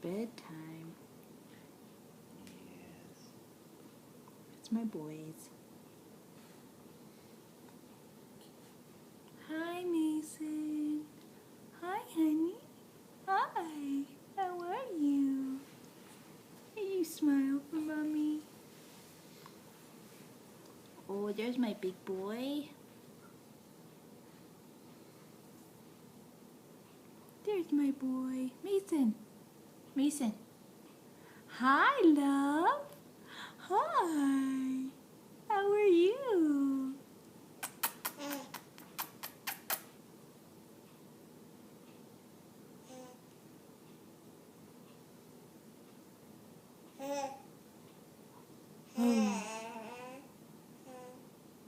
bedtime. Yes. It's my boys. Hi, Mason. Hi, honey. Hi. How are you? Hey, you smile for mommy. Oh, there's my big boy. There's my boy. Mason. Mason. Hi, love. Hi. How are you? Oh.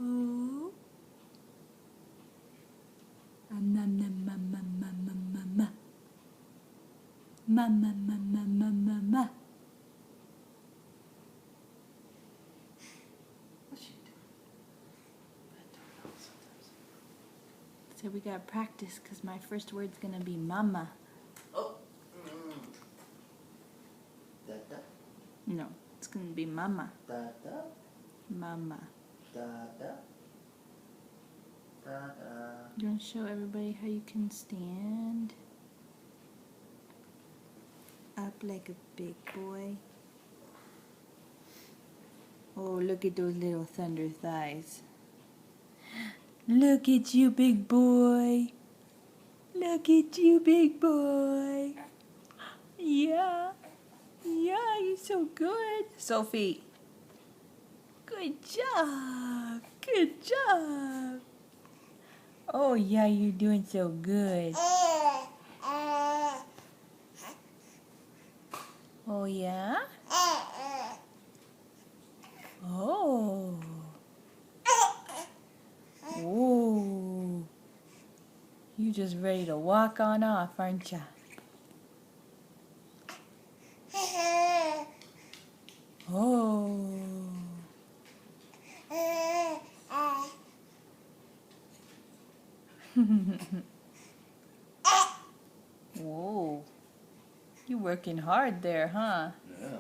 Oh. Nom nom ma ma ma ma ma ma. Ma ma ma ma ma ma ma. What's she doing? I don't know sometimes. So we gotta practice because my first word's gonna be mama. Oh. Da da No, it's gonna be mama. da da Mama. da da da da. You wanna show everybody how you can stand up like a big boy? Oh, look at those little thunder thighs. Look at you, big boy. Look at you, big boy. Yeah. Yeah, you're so good. Sophie. Good job. Good job. Oh, yeah, you're doing so good. Oh, yeah? Oh. Oh. You just ready to walk on off, aren't ya? Oh. Whoa. You working hard there, huh? Yeah.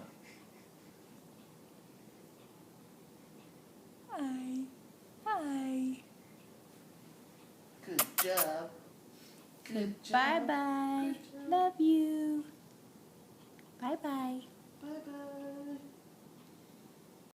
Hi. Hi. Good job. Good job. Bye-bye. Good job. Love you. Bye-bye. Bye bye.